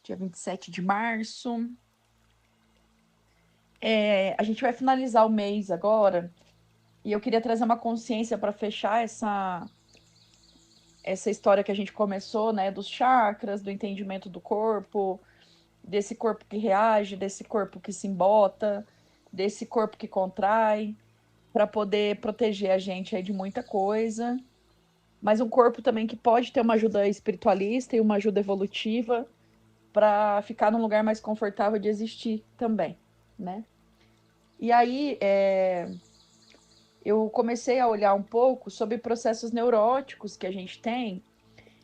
dia 27 de março. A gente vai finalizar o mês agora e eu queria trazer uma consciência para fechar essa história que a gente começou, né, dos chakras, do entendimento do corpo, desse corpo que reage, desse corpo que se embota, desse corpo que contrai, para poder proteger a gente aí de muita coisa. Mas um corpo também que pode ter uma ajuda espiritualista e uma ajuda evolutiva para ficar num lugar mais confortável de existir também, né? E aí eu comecei a olhar um pouco sobre processos neuróticos que a gente tem,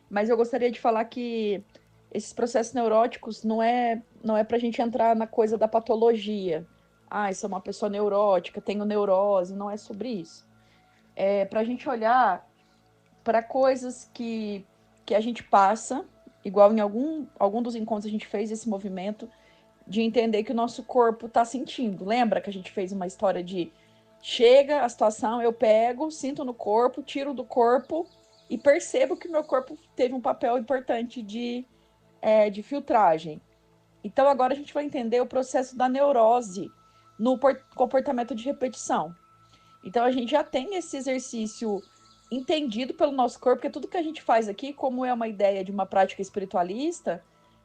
mas eu gostaria de falar que esses processos neuróticos não é para a gente entrar na coisa da patologia. Ah, sou uma pessoa neurótica, tenho neurose, não é sobre isso. É para a gente olhar para coisas que a gente passa, igual em algum dos encontros a gente fez esse movimento de entender que o nosso corpo está sentindo. Lembra que a gente fez uma história de chega a situação, eu pego, sinto no corpo, tiro do corpo e percebo que o meu corpo teve um papel importante de filtragem. Então agora a gente vai entender o processo da neurose no comportamento de repetição. Então a gente já tem esse exercício entendido pelo nosso corpo, porque tudo que a gente faz aqui, como é uma ideia de uma prática espiritualista,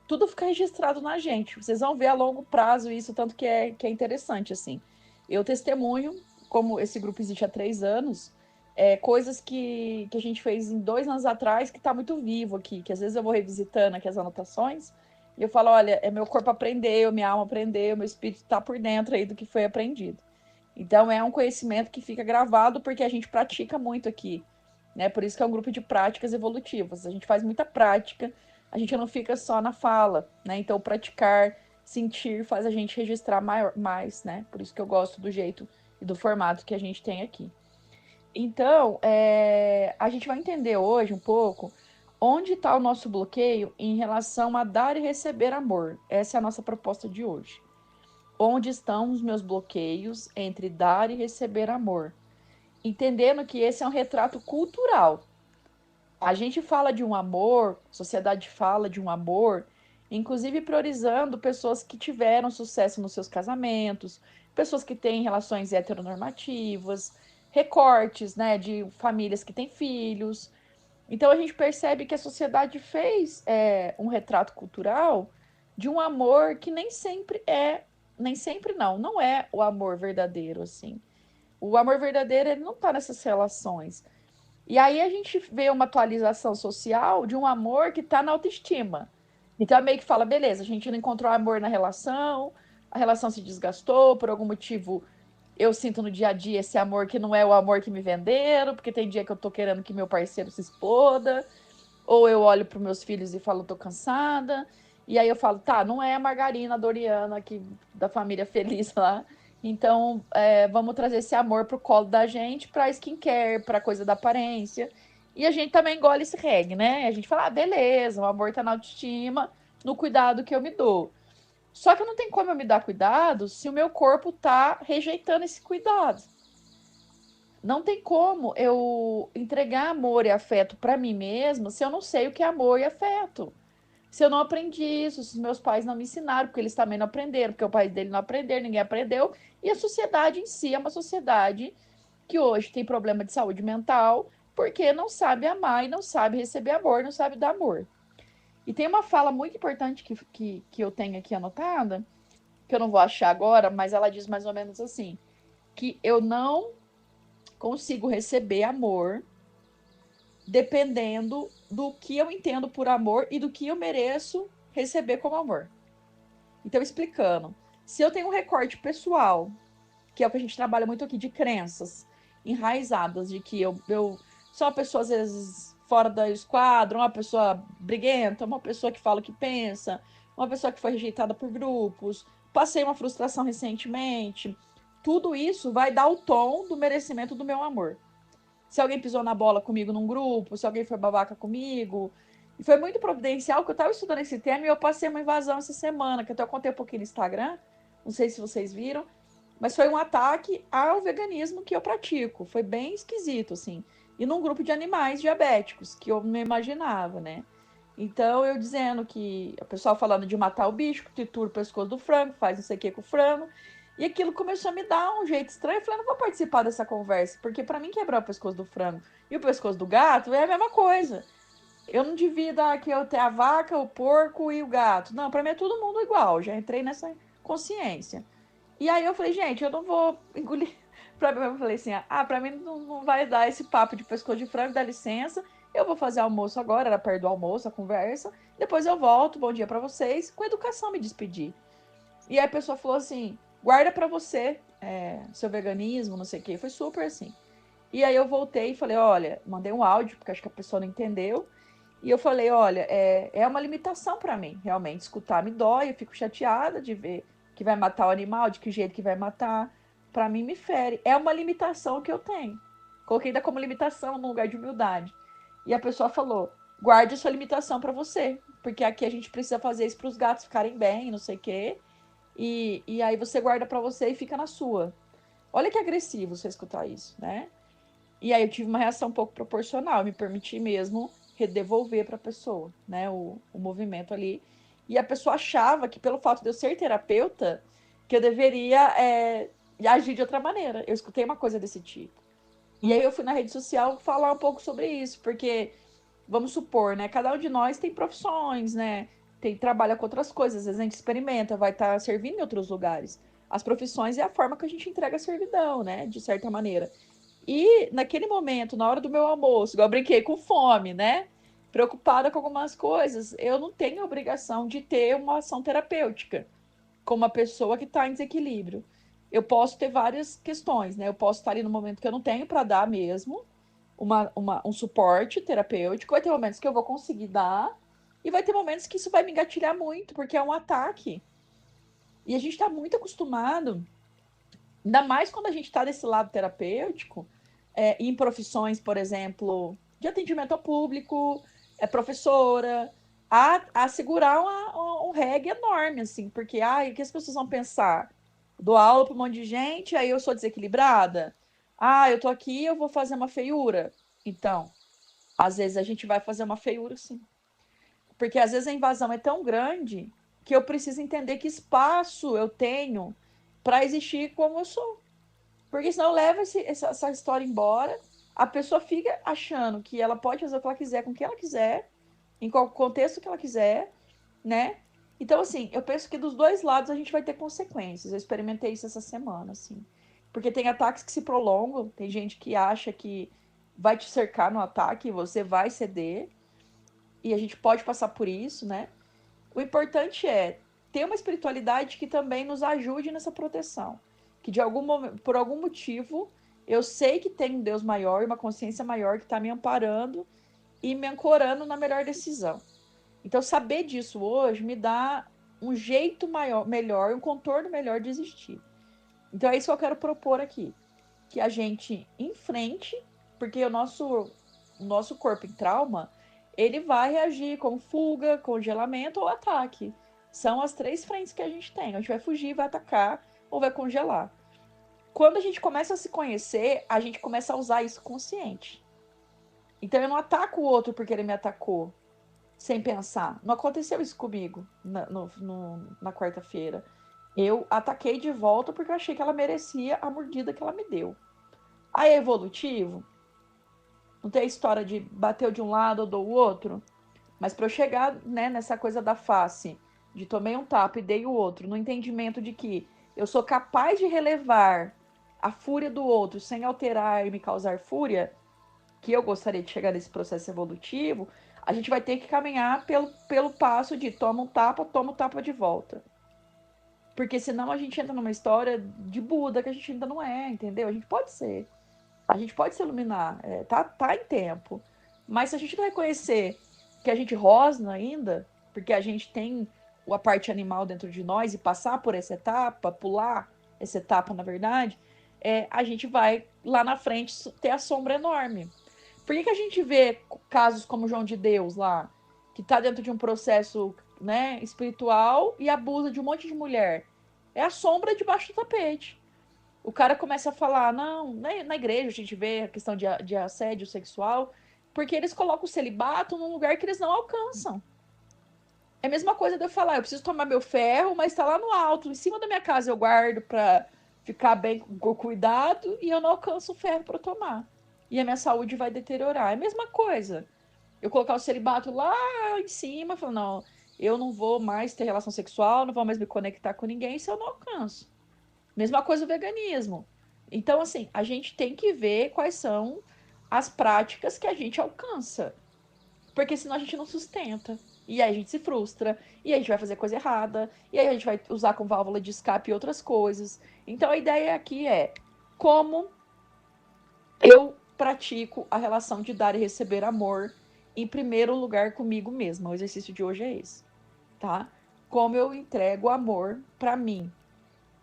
tudo fica registrado na gente. Vocês vão ver a longo prazo isso, tanto que é interessante, assim. Eu testemunho, como esse grupo existe há 3 anos, coisas que a gente fez em 2 anos atrás que está muito vivo aqui, que às vezes eu vou revisitando aqui as anotações e eu falo, olha, meu corpo aprendeu, minha alma aprendeu, meu espírito está por dentro aí do que foi aprendido. Então é um conhecimento que fica gravado porque a gente pratica muito aqui, né? Por isso que é um grupo de práticas evolutivas. A gente faz muita prática, a gente não fica só na fala, né? Então praticar, sentir faz a gente registrar mais, né? Por isso que eu gosto do jeito e do formato que a gente tem aqui. Então, a gente vai entender hoje um pouco onde está o nosso bloqueio em relação a dar e receber amor. Essa é a nossa proposta de hoje. Onde estão os meus bloqueios entre dar e receber amor? Entendendo que esse é um retrato cultural. A gente fala de um amor, a sociedade fala de um amor, inclusive priorizando pessoas que tiveram sucesso nos seus casamentos, pessoas que têm relações heteronormativas, recortes, né, de famílias que têm filhos. Então a gente percebe que a sociedade fez um retrato cultural de um amor que nem sempre não é o amor verdadeiro, assim. O amor verdadeiro, ele não está nessas relações. E aí a gente vê uma atualização social de um amor que está na autoestima. Então meio que fala, beleza, a gente não encontrou amor na relação, a relação se desgastou, por algum motivo eu sinto no dia a dia esse amor que não é o amor que me venderam, porque tem dia que eu tô querendo que meu parceiro se exploda, ou eu olho para meus filhos e falo, tô cansada. E aí eu falo, tá, não é a Margarina Doriana aqui da família feliz lá. Então, vamos trazer esse amor pro colo da gente, pra skincare, pra coisa da aparência. E a gente também engole esse reggae, né? A gente fala, beleza, o amor tá na autoestima, no cuidado que eu me dou. Só que não tem como eu me dar cuidado se o meu corpo tá rejeitando esse cuidado. Não tem como eu entregar amor e afeto para mim mesmo se eu não sei o que é amor e afeto. Se eu não aprendi isso, se os meus pais não me ensinaram, porque eles também não aprenderam, porque o pai dele não aprendeu, ninguém aprendeu. E a sociedade em si é uma sociedade que hoje tem problema de saúde mental porque não sabe amar e não sabe receber amor, não sabe dar amor. E tem uma fala muito importante que eu tenho aqui anotada, que eu não vou achar agora, mas ela diz mais ou menos assim: que eu não consigo receber amor dependendo do que eu entendo por amor e do que eu mereço receber como amor. Então, explicando, se eu tenho um recorte pessoal, que é o que a gente trabalha muito aqui, de crenças enraizadas, de que eu sou uma pessoa, às vezes, fora da esquadra, uma pessoa briguenta, uma pessoa que fala o que pensa, uma pessoa que foi rejeitada por grupos, passei uma frustração recentemente, tudo isso vai dar o tom do merecimento do meu amor. Se alguém pisou na bola comigo num grupo, se alguém foi babaca comigo. E foi muito providencial que eu estava estudando esse tema e eu passei uma invasão essa semana, que até eu contei um pouquinho no Instagram, não sei se vocês viram, mas foi um ataque ao veganismo que eu pratico. Foi bem esquisito, assim. E num grupo de animais diabéticos, que eu não imaginava, né? Então, eu dizendo que o pessoal falando de matar o bicho, que tritura o pescoço do frango, faz não sei o que com o frango. E aquilo começou a me dar um jeito estranho. Eu falei, não vou participar dessa conversa, porque para mim quebrar o pescoço do frango e o pescoço do gato é a mesma coisa. Eu não divido aqui eu ter a vaca, o porco e o gato. Não, para mim é todo mundo igual. Já entrei nessa consciência. E aí eu falei, gente, eu não vou engolir. Pra mim, eu falei assim, pra mim não vai dar esse papo de pescoço de frango, dá licença. Eu vou fazer almoço agora, era perto do almoço, a conversa. Depois eu volto, bom dia para vocês. Com educação me despedir. E aí a pessoa falou assim, guarda para você, seu veganismo, não sei o quê. Foi super assim. E aí eu voltei e falei, olha, mandei um áudio, porque acho que a pessoa não entendeu. E eu falei, olha, é uma limitação para mim, realmente. Escutar me dói, eu fico chateada de ver que vai matar o animal, de que jeito que vai matar. Para mim me fere. É uma limitação que eu tenho. Coloquei ainda como limitação no lugar de humildade. E a pessoa falou, guarde a sua limitação para você, porque aqui a gente precisa fazer isso para os gatos ficarem bem, não sei o quê. E aí você guarda para você e fica na sua. Olha que agressivo você escutar isso, né? E aí eu tive uma reação um pouco proporcional, eu me permiti mesmo redevolver para a pessoa, né, o movimento ali. E a pessoa achava que pelo fato de eu ser terapeuta, que eu deveria agir de outra maneira. Eu escutei uma coisa desse tipo. E aí eu fui na rede social falar um pouco sobre isso, porque vamos supor, né, cada um de nós tem profissões, né, trabalha com outras coisas, às vezes a gente experimenta, vai estar servindo em outros lugares. As profissões é a forma que a gente entrega a servidão, né, de certa maneira. E naquele momento, na hora do meu almoço, igual eu brinquei com fome, né? Preocupada com algumas coisas, eu não tenho a obrigação de ter uma ação terapêutica com uma pessoa que está em desequilíbrio. Eu posso ter várias questões, né? Eu posso estar ali no momento que eu não tenho para dar mesmo um suporte terapêutico. Vai ter momentos que eu vou conseguir dar, e vai ter momentos que isso vai me engatilhar muito, porque é um ataque. E a gente está muito acostumado, ainda mais quando a gente está desse lado terapêutico, em profissões, por exemplo, de atendimento ao público, professora, a segurar um reggae enorme, assim, porque, o que as pessoas vão pensar? Dou aula para um monte de gente, aí eu sou desequilibrada? Eu tô aqui, eu vou fazer uma feiura. Então, às vezes a gente vai fazer uma feiura, sim. Porque às vezes a invasão é tão grande que eu preciso entender que espaço eu tenho para existir como eu sou. Porque senão leva essa história embora, a pessoa fica achando que ela pode fazer o que ela quiser com quem ela quiser, em qual contexto que ela quiser, né? Então, assim, eu penso que dos dois lados a gente vai ter consequências. Eu experimentei isso essa semana, assim. Porque tem ataques que se prolongam, tem gente que acha que vai te cercar no ataque e você vai ceder, e a gente pode passar por isso, né? O importante é ter uma espiritualidade que também nos ajude nessa proteção. Que por algum motivo eu sei que tem um Deus maior e uma consciência maior que está me amparando e me ancorando na melhor decisão. Então, saber disso hoje me dá um jeito melhor, um contorno melhor de existir. Então, é isso que eu quero propor aqui. Que a gente enfrente, porque o nosso corpo em trauma, ele vai reagir com fuga, congelamento ou ataque. São as três frentes que a gente tem. A gente vai fugir, vai atacar ou vai congelar. Quando a gente começa a se conhecer, a gente começa a usar isso consciente. Então eu não ataco o outro porque ele me atacou sem pensar. Não aconteceu isso comigo na quarta-feira. Eu ataquei de volta porque eu achei que ela merecia a mordida que ela me deu. Aí é evolutivo? Não tem a história de bateu de um lado ou do outro? Mas para eu chegar, né, nessa coisa da face, de tomei um tapa e dei o outro, no entendimento de que eu sou capaz de relevar a fúria do outro sem alterar e me causar fúria, que eu gostaria de chegar nesse processo evolutivo, a gente vai ter que caminhar pelo passo de toma um tapa de volta. Porque senão a gente entra numa história de Buda que a gente ainda não é, entendeu? A gente pode ser. A gente pode se iluminar, tá em tempo. Mas se a gente não reconhecer que a gente rosna ainda, porque a gente tem a parte animal dentro de nós e passar por essa etapa, pular essa etapa, na verdade, a gente vai lá na frente ter a sombra enorme. Por que a gente vê casos como João de Deus lá, que tá dentro de um processo, né, espiritual e abusa de um monte de mulher? É a sombra debaixo do tapete. O cara começa a falar, não, na igreja a gente vê a questão de assédio sexual, Porque eles colocam o celibato num lugar que eles não alcançam. É a mesma coisa de eu falar, eu preciso tomar meu ferro, mas está lá no alto, em cima da minha casa eu guardo para ficar bem com cuidado e eu não alcanço o ferro para tomar. E a minha saúde vai deteriorar. É a mesma coisa. Eu colocar o celibato lá em cima, falando, não, eu não vou mais ter relação sexual, não vou mais me conectar com ninguém se eu não alcanço. Mesma coisa o veganismo. Então, assim, a gente tem que ver quais são as práticas que a gente alcança. Porque senão a gente não sustenta. E aí a gente se frustra. E aí a gente vai fazer coisa errada. E aí a gente vai usar com válvula de escape e outras coisas. Então a ideia aqui é como eu pratico a relação de dar e receber amor em primeiro lugar comigo mesma. O exercício de hoje é esse, tá? Como eu entrego amor para mim.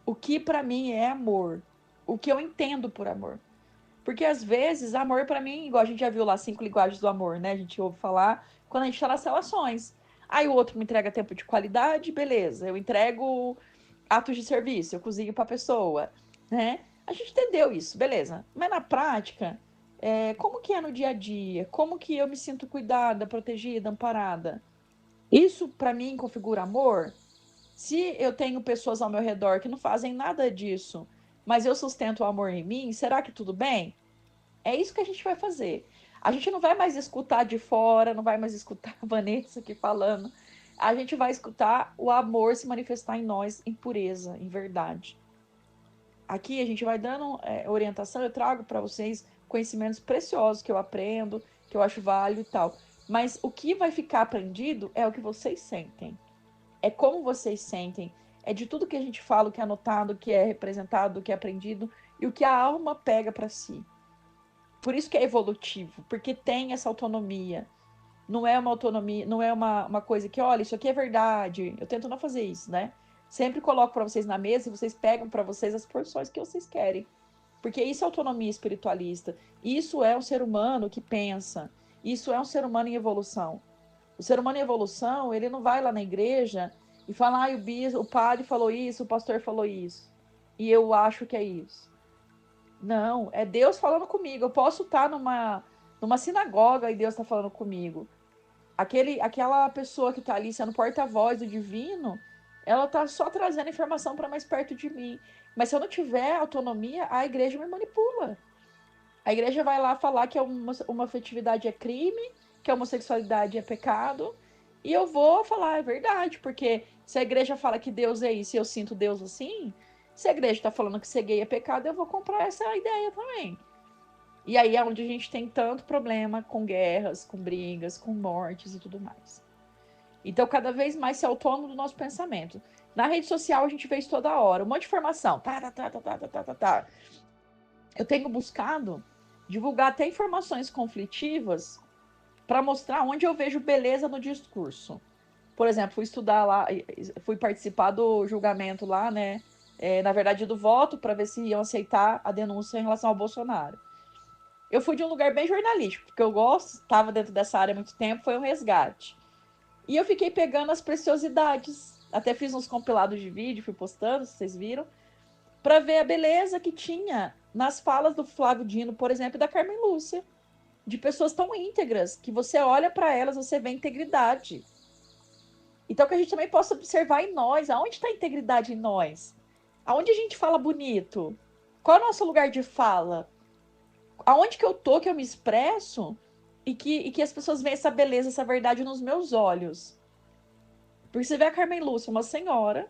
O que para mim é amor? O que eu entendo por amor? Porque às vezes, amor para mim, igual a gente já viu lá, 5 linguagens do amor, né? A gente ouve falar quando a gente tá nas relações. Aí o outro me entrega tempo de qualidade, beleza. Eu entrego atos de serviço, eu cozinho pra pessoa, né? A gente entendeu isso, beleza. Mas na prática, como que é no dia a dia? Como que eu me sinto cuidada, protegida, amparada? Isso para mim configura amor? Se eu tenho pessoas ao meu redor que não fazem nada disso, mas eu sustento o amor em mim, será que tudo bem? É isso que a gente vai fazer. A gente não vai mais escutar de fora, não vai mais escutar a Vanessa aqui falando. A gente vai escutar o amor se manifestar em nós, em pureza, em verdade. Aqui a gente vai dando orientação, eu trago para vocês conhecimentos preciosos que eu aprendo, que eu acho válido e tal. Mas o que vai ficar aprendido é o que vocês sentem. É como vocês sentem. É de tudo que a gente fala, o que é anotado, o que é representado, o que é aprendido e o que a alma pega para si. Por isso que é evolutivo, porque tem essa autonomia. Não é uma autonomia, não é uma coisa que, olha, isso aqui é verdade. Eu tento não fazer isso, né? Sempre coloco para vocês na mesa e vocês pegam para vocês as porções que vocês querem. Porque isso é autonomia espiritualista. Isso é um ser humano que pensa. Isso é um ser humano em evolução. O ser humano em evolução, ele não vai lá na igreja e fala, ah, o padre falou isso, o pastor falou isso. E eu acho que é isso. Não, é Deus falando comigo. Eu posso estar numa sinagoga e Deus está falando comigo. Aquela pessoa que está ali sendo porta-voz do divino, ela está só trazendo informação para mais perto de mim. Mas se eu não tiver autonomia, a igreja me manipula. A igreja vai lá falar que uma afetividade é crime, que a homossexualidade é pecado. E eu vou falar, é verdade, porque se a igreja fala que Deus é isso e eu sinto Deus assim, se a igreja está falando que ser gay é pecado, eu vou comprar essa ideia também. E aí é onde a gente tem tanto problema com guerras, com brigas, com mortes e tudo mais. Então, cada vez mais ser autônomo do nosso pensamento. Na rede social, a gente vê isso toda hora. Um monte de informação. Tá. Eu tenho buscado divulgar até informações conflitivas para mostrar onde eu vejo beleza no discurso. Por exemplo, fui estudar lá, fui participar do julgamento lá, né? Na verdade, do voto, para ver se iam aceitar a denúncia em relação ao Bolsonaro. Eu fui de um lugar bem jornalístico, porque eu gosto, estava dentro dessa área há muito tempo, foi um resgate. E eu fiquei pegando as preciosidades. Até fiz uns compilados de vídeo, fui postando, vocês viram, para ver a beleza que tinha nas falas do Flávio Dino, por exemplo, e da Carmen Lúcia. De pessoas tão íntegras, que você olha para elas, você vê integridade. Então, que a gente também possa observar em nós, aonde está a integridade em nós? Aonde a gente fala bonito? Qual é o nosso lugar de fala? Aonde que eu tô, que eu me expresso e que as pessoas veem essa beleza, essa verdade nos meus olhos? Porque você vê a Carmen Lúcia, uma senhora,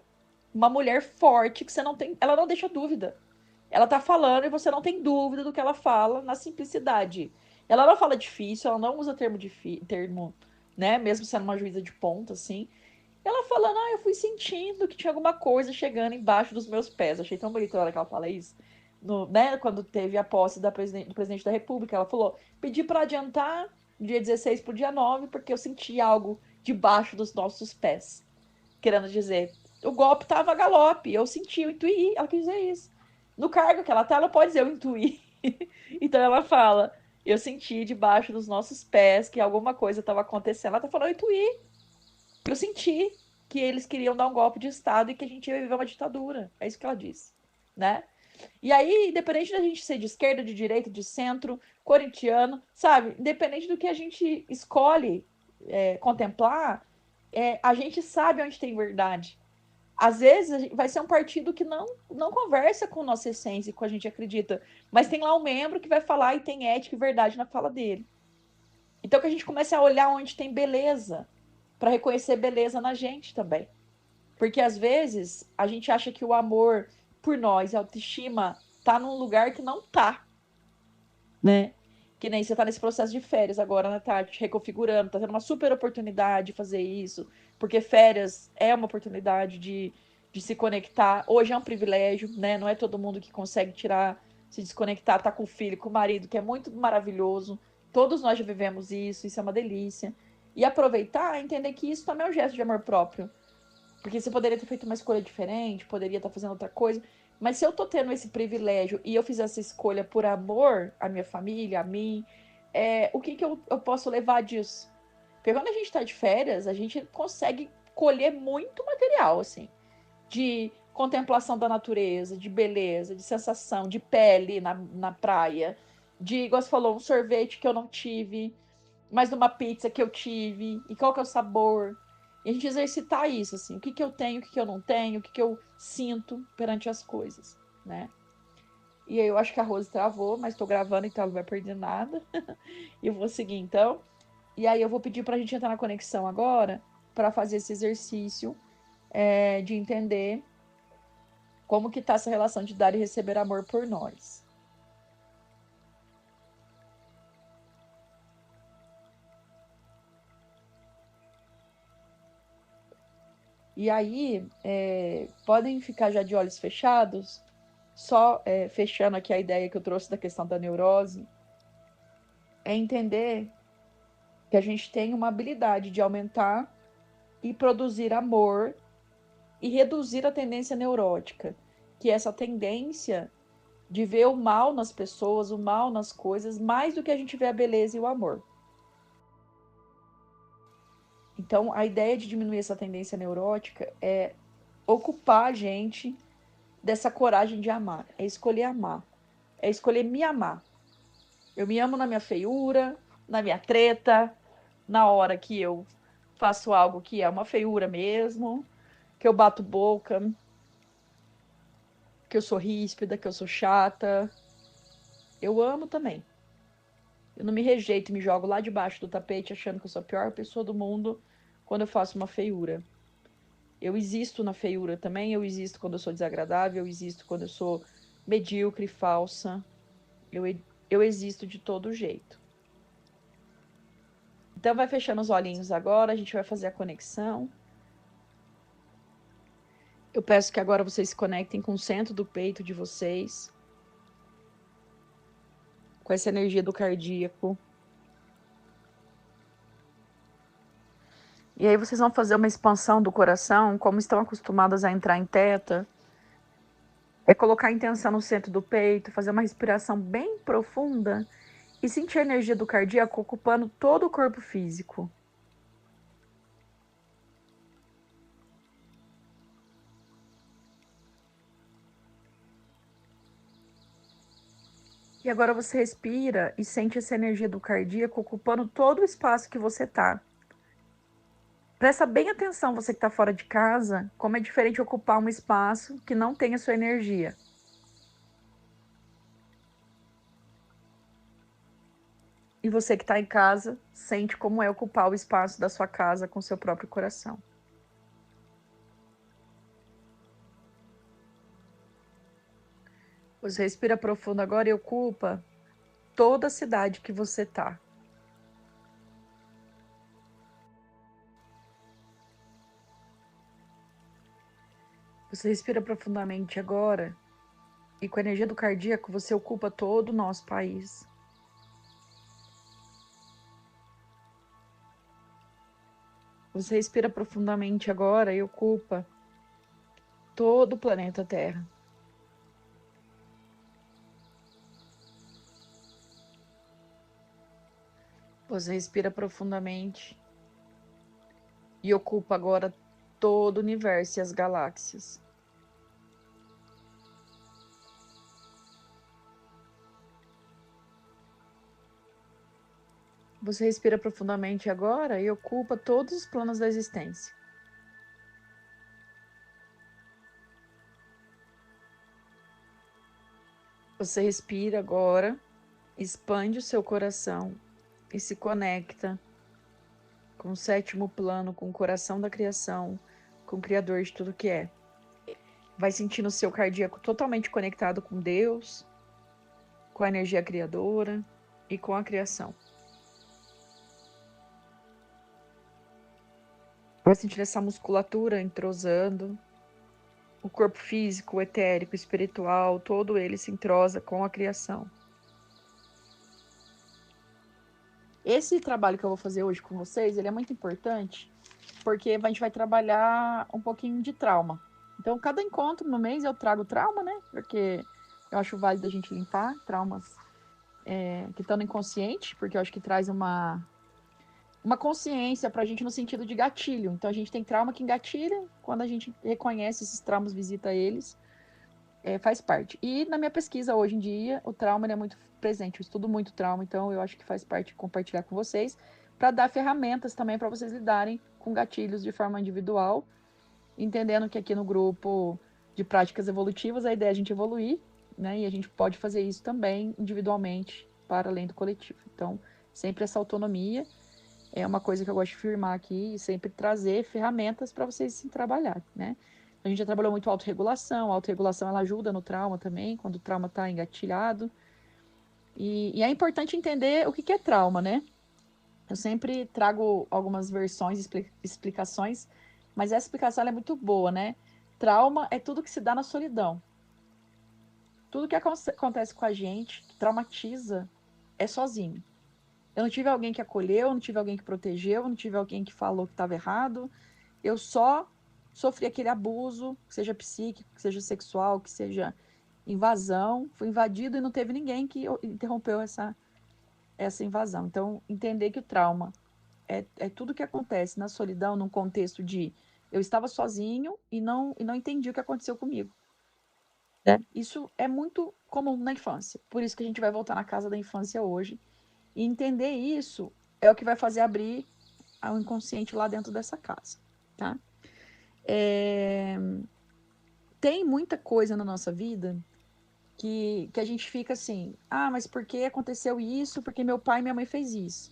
uma mulher forte, que você não tem, ela não deixa dúvida. Ela tá falando e você não tem dúvida do que ela fala na simplicidade. Ela não fala difícil, ela não usa termo, né, mesmo sendo uma juíza de ponta, assim. Ela falando, eu fui sentindo que tinha alguma coisa chegando embaixo dos meus pés. Achei tão bonito na hora que ela fala isso. Né, quando teve a posse do presidente da República, ela falou: pedi para adiantar dia 16 para o dia 9, porque eu senti algo debaixo dos nossos pés. Querendo dizer, o golpe estava a galope, eu senti, eu intuí, ela quis dizer isso. No cargo que ela tá, ela pode dizer, eu intuí. Então ela fala, eu senti debaixo dos nossos pés que alguma coisa estava acontecendo. Ela tá falando, eu intuí. Eu senti que eles queriam dar um golpe de Estado e que a gente ia viver uma ditadura. É isso que ela disse, né? E aí, independente da gente ser de esquerda, de direita, de centro, corintiano, sabe? Independente do que a gente escolhe contemplar, a gente sabe onde tem verdade. Às vezes vai ser um partido que não conversa com nossa essência e com a gente acredita, mas tem lá um membro que vai falar e tem ética e verdade na fala dele. Então que a gente comece a olhar onde tem beleza, para reconhecer beleza na gente também. Porque às vezes a gente acha que o amor por nós, a autoestima, tá num lugar que não tá, né? Que nem você tá nesse processo de férias agora, né? Tá te reconfigurando, tá tendo uma super oportunidade de fazer isso, porque férias é uma oportunidade de se conectar. Hoje é um privilégio, né? Não é todo mundo que consegue tirar, se desconectar, tá com o filho, com o marido, que é muito maravilhoso. Todos nós já vivemos isso é uma delícia. E aproveitar, entender que isso também é um gesto de amor próprio. Porque você poderia ter feito uma escolha diferente, poderia estar fazendo outra coisa. Mas se eu tô tendo esse privilégio e eu fiz essa escolha por amor à minha família, a mim, o que, que eu posso levar disso? Porque quando a gente tá de férias, a gente consegue colher muito material, assim, de contemplação da natureza, de beleza, de sensação, de pele na praia, de, igual você falou, um sorvete que eu não tive, mas numa pizza que eu tive, e qual que é o sabor. E a gente exercitar isso, assim, o que que eu tenho, o que que eu não tenho, o que que eu sinto perante as coisas, né? E aí eu acho que a Rose travou, mas tô gravando, então ela não vai perder nada. E eu vou seguir, então. E aí eu vou pedir pra gente entrar na conexão agora, para fazer esse exercício de entender como que tá essa relação de dar e receber amor por nós. E aí, podem ficar já de olhos fechados, só fechando aqui a ideia que eu trouxe da questão da neurose, é entender que a gente tem uma habilidade de aumentar e produzir amor e reduzir a tendência neurótica, que é essa tendência de ver o mal nas pessoas, o mal nas coisas, mais do que a gente vê a beleza e o amor. Então, a ideia de diminuir essa tendência neurótica é ocupar a gente dessa coragem de amar, é escolher amar, é escolher me amar. Eu me amo na minha feiura, na minha treta, na hora que eu faço algo que é uma feiura mesmo, que eu bato boca, que eu sou ríspida, que eu sou chata. Eu amo também. Eu não me rejeito e me jogo lá debaixo do tapete achando que eu sou a pior pessoa do mundo quando eu faço uma feiura. Eu existo na feiura também, eu existo quando eu sou desagradável, eu existo quando eu sou medíocre, falsa. Eu, eu existo de todo jeito. Então, vai fechando os olhinhos agora, a gente vai fazer a conexão. Eu peço que agora vocês se conectem com o centro do peito de vocês, com essa energia do cardíaco. E aí vocês vão fazer uma expansão do coração, como estão acostumadas a entrar em teta. É colocar a intenção no centro do peito, fazer uma respiração bem profunda e sentir a energia do cardíaco ocupando todo o corpo físico. E agora você respira e sente essa energia do cardíaco ocupando todo o espaço que você está. Presta bem atenção, você que está fora de casa, como é diferente ocupar um espaço que não tem a sua energia. E você que está em casa, sente como é ocupar o espaço da sua casa com seu próprio coração. Você respira profundo agora e ocupa toda a cidade que você está. Você respira profundamente agora e com a energia do cardíaco você ocupa todo o nosso país. Você respira profundamente agora e ocupa todo o planeta Terra. Você respira profundamente e ocupa agora todo o universo e as galáxias. Você respira profundamente agora e ocupa todos os planos da existência. Você respira agora, expande o seu coração e se conecta com o sétimo plano, com o coração da criação, com o Criador de tudo que é. Vai sentindo o seu cardíaco totalmente conectado com Deus, com a energia criadora e com a criação. Vai sentir essa musculatura entrosando, o corpo físico, o etérico, o espiritual, todo ele se entrosa com a criação. Esse trabalho que eu vou fazer hoje com vocês, ele é muito importante, porque a gente vai trabalhar um pouquinho de trauma. Então, cada encontro no mês eu trago trauma, né? Porque eu acho válido a gente limpar traumas que estão no inconsciente, porque eu acho que traz uma consciência pra gente no sentido de gatilho. Então, a gente tem trauma que engatilha, quando a gente reconhece esses traumas, visita eles, faz parte. E na minha pesquisa hoje em dia, o trauma é muito presente. Eu estudo muito trauma, então eu acho que faz parte compartilhar com vocês, para dar ferramentas também para vocês lidarem com gatilhos de forma individual, entendendo que aqui no grupo de práticas evolutivas a ideia é a gente evoluir, né? E a gente pode fazer isso também individualmente, para além do coletivo. Então, sempre essa autonomia é uma coisa que eu gosto de firmar aqui e sempre trazer ferramentas para vocês se trabalhar, né? A gente já trabalhou muito autorregulação, a autorregulação ela ajuda no trauma também, quando o trauma está engatilhado. E é importante entender o que é trauma, né? Eu sempre trago algumas versões, explicações, mas essa explicação é muito boa, né? Trauma é tudo que se dá na solidão. Tudo que acontece com a gente, que traumatiza, é sozinho. Eu não tive alguém que acolheu, eu não tive alguém que protegeu, eu não tive alguém que falou que estava errado. Eu só sofri aquele abuso, que seja psíquico, que seja sexual, que seja invasão. Fui invadido e não teve ninguém que interrompeu essa invasão. Então, entender que o trauma é tudo que acontece na solidão, num contexto de eu estava sozinho e não entendi o que aconteceu comigo. Isso é muito comum na infância. Por isso que a gente vai voltar na casa da infância hoje. E entender isso é o que vai fazer abrir o inconsciente lá dentro dessa casa, tá? Tem muita coisa na nossa vida que a gente fica assim, mas por que aconteceu isso? Porque meu pai e minha mãe fez isso.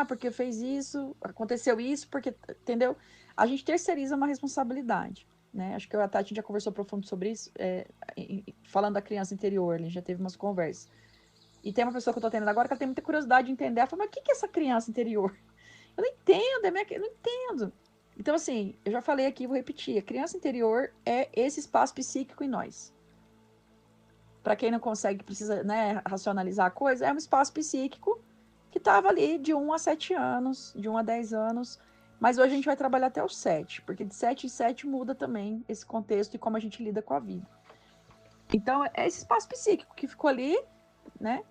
Porque fez isso, aconteceu isso, porque, entendeu? A gente terceiriza uma responsabilidade, né? Acho que a Tati já conversou profundo sobre isso, falando da criança interior, a gente já teve umas conversas. E tem uma pessoa que eu tô atendendo agora que ela tem muita curiosidade de entender. Ela fala, mas o que é essa criança interior? Eu não entendo, eu não entendo. Então, assim, eu já falei aqui, vou repetir. A criança interior é esse espaço psíquico em nós. Para quem não consegue, precisa, né, racionalizar a coisa, é um espaço psíquico que estava ali de 1 a 7 anos, de 1 a 10 anos. Mas hoje a gente vai trabalhar até os 7, porque de 7 em 7 muda também esse contexto e como a gente lida com a vida. Então, é esse espaço psíquico que ficou ali, né?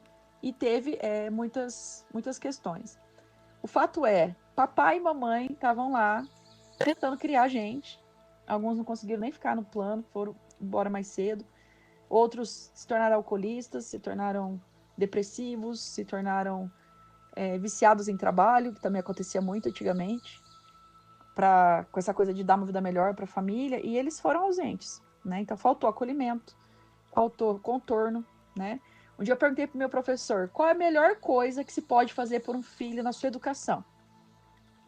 E teve muitas questões. O fato é, papai e mamãe estavam lá tentando criar a gente. Alguns não conseguiram nem ficar no plano, foram embora mais cedo. Outros se tornaram alcoolistas, se tornaram depressivos, se tornaram viciados em trabalho, que também acontecia muito antigamente, com essa coisa de dar uma vida melhor para a família, e eles foram ausentes, né? Então faltou acolhimento, faltou contorno, né? Um dia eu perguntei para o meu professor, qual é a melhor coisa que se pode fazer por um filho na sua educação?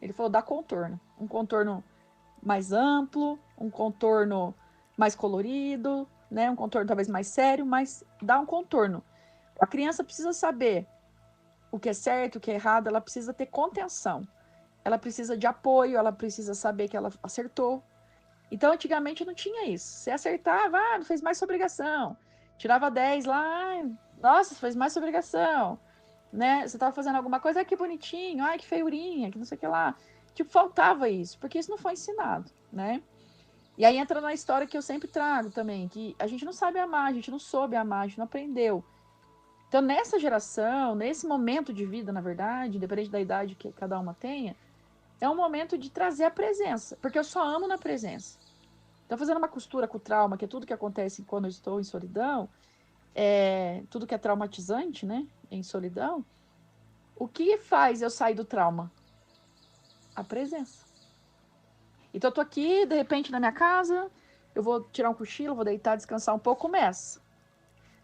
Ele falou, dar contorno. Um contorno mais amplo, um contorno mais colorido, né? Um contorno talvez mais sério, mas dá um contorno. A criança precisa saber o que é certo, o que é errado, ela precisa ter contenção. Ela precisa de apoio, ela precisa saber que ela acertou. Então, antigamente não tinha isso. Você acertava, não fez mais sua obrigação. Tirava 10 lá, nossa, fez mais sua obrigação. Né? Você estava fazendo alguma coisa, que bonitinho, que feiurinha, que não sei o que lá. Tipo, faltava isso, porque isso não foi ensinado, né? E aí entra na história que eu sempre trago também, que a gente não sabe amar, a gente não soube amar, a gente não aprendeu. Então, nessa geração, nesse momento de vida, na verdade, independente da idade que cada uma tenha, é um momento de trazer a presença, porque eu só amo na presença. Então, fazendo uma costura com o trauma, que é tudo que acontece quando eu estou em solidão, tudo que é traumatizante, né, em solidão, O que faz eu sair do trauma? A presença. Então eu tô aqui, de repente, na minha casa, eu vou tirar um cochilo, vou deitar, descansar um pouco, começa.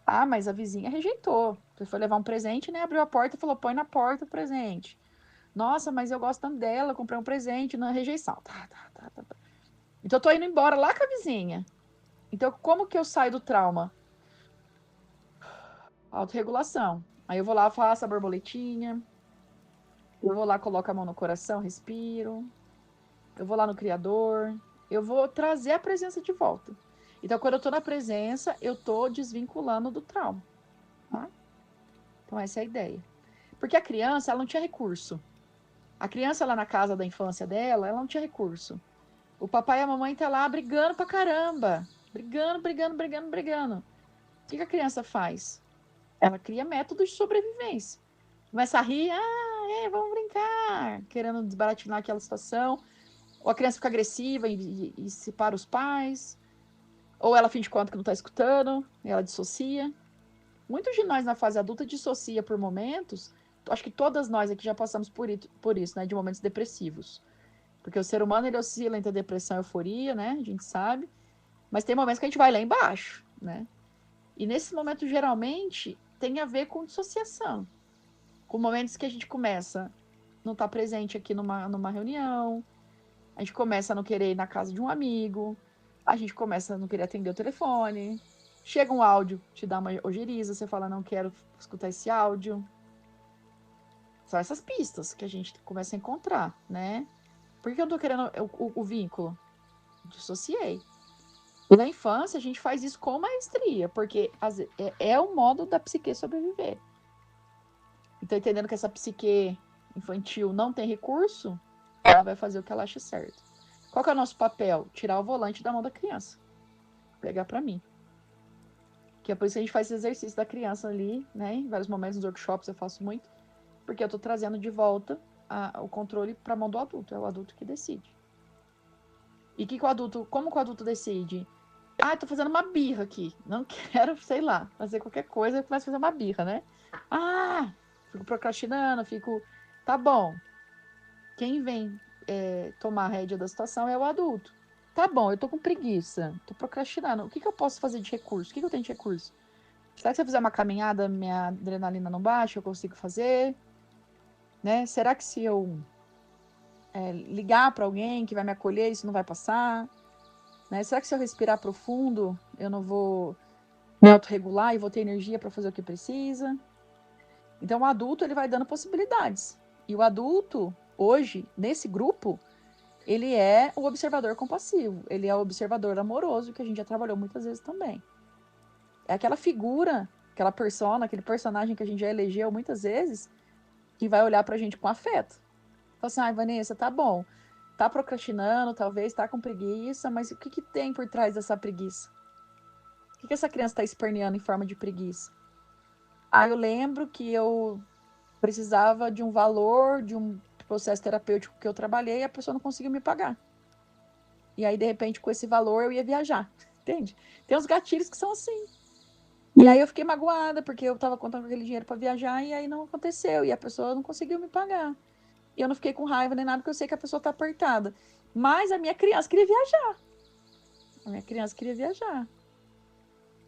Ah, mas a vizinha rejeitou. Você foi levar um presente, né? Abriu a porta e falou, põe na porta o presente. Nossa, mas eu gosto tanto dela, comprei um presente, não é rejeição. Tá. Então eu tô indo embora lá com a vizinha. Então como que eu saio do trauma? Autorregulação. Aí eu vou lá, faço a borboletinha. Eu vou lá, coloco a mão no coração, respiro. Eu vou lá no Criador. Eu vou trazer a presença de volta. Então, quando eu tô na presença, eu tô desvinculando do trauma. Tá? Então, essa é a ideia. Porque a criança, ela não tinha recurso. A criança lá na casa da infância dela, ela não tinha recurso. O papai e a mamãe tá lá brigando pra caramba. Brigando. O que a criança faz? Ela cria métodos de sobrevivência. Começa a rir, vamos brincar, querendo desbaratinar aquela situação. Ou a criança fica agressiva e separa os pais. Ou ela finge conta que não tá escutando, e ela dissocia. Muitos de nós na fase adulta dissocia por momentos. Acho que todas nós aqui já passamos por isso, né? De momentos depressivos. Porque o ser humano, ele oscila entre a depressão e a euforia, né? A gente sabe. Mas tem momentos que a gente vai lá embaixo, né? E nesse momento, geralmente, tem a ver com dissociação. Com momentos que a gente começa não estar presente aqui numa reunião, a gente começa a não querer ir na casa de um amigo, a gente começa a não querer atender o telefone, chega um áudio, te dá uma ojeriza, você fala, não quero escutar esse áudio. São essas pistas que a gente começa a encontrar, né? Por que eu não tô querendo o vínculo? Dissociei. E na infância, a gente faz isso com maestria, porque é o modo da psique sobreviver. Então, entendendo que essa psique infantil não tem recurso, ela vai fazer o que ela acha certo. Qual que é o nosso papel? Tirar o volante da mão da criança. Pegar para mim. Que é por isso que a gente faz esse exercício da criança ali, né? Em vários momentos nos workshops eu faço muito, porque eu tô trazendo de volta o controle para a mão do adulto. É o adulto que decide. E como que o adulto decide? Ah, tô fazendo uma birra aqui. Não quero, sei lá, fazer qualquer coisa, eu começo a fazer uma birra, né? Fico procrastinando, Tá bom. Quem vem tomar a rédea da situação é o adulto. Tá bom, eu tô com preguiça, tô procrastinando. O que eu posso fazer de recurso? O que eu tenho de recurso? Será que se eu fizer uma caminhada, minha adrenalina não baixa? Eu consigo fazer? Né? Será que se eu ligar para alguém que vai me acolher, isso não vai passar? Né? Será que se eu respirar profundo, eu não vou me autorregular e vou ter energia para fazer o que precisa? Então, o adulto, ele vai dando possibilidades. E o adulto, hoje, nesse grupo, ele é o observador compassivo. Ele é o observador amoroso, que a gente já trabalhou muitas vezes também. É aquela figura, aquela persona, aquele personagem que a gente já elegeu muitas vezes, que vai olhar pra gente com afeto. Fala assim, Vanessa, tá bom. Tá procrastinando, talvez, tá com preguiça, mas o que tem por trás dessa preguiça? O que essa criança tá esperneando em forma de preguiça? Eu lembro que eu precisava de um valor, de um processo terapêutico que eu trabalhei e a pessoa não conseguiu me pagar. E aí, de repente, com esse valor, eu ia viajar. Entende? Tem uns gatilhos que são assim. E aí eu fiquei magoada, porque eu tava contando com aquele dinheiro para viajar e aí não aconteceu. E a pessoa não conseguiu me pagar. E eu não fiquei com raiva nem nada, porque eu sei que a pessoa tá apertada. Mas a minha criança queria viajar.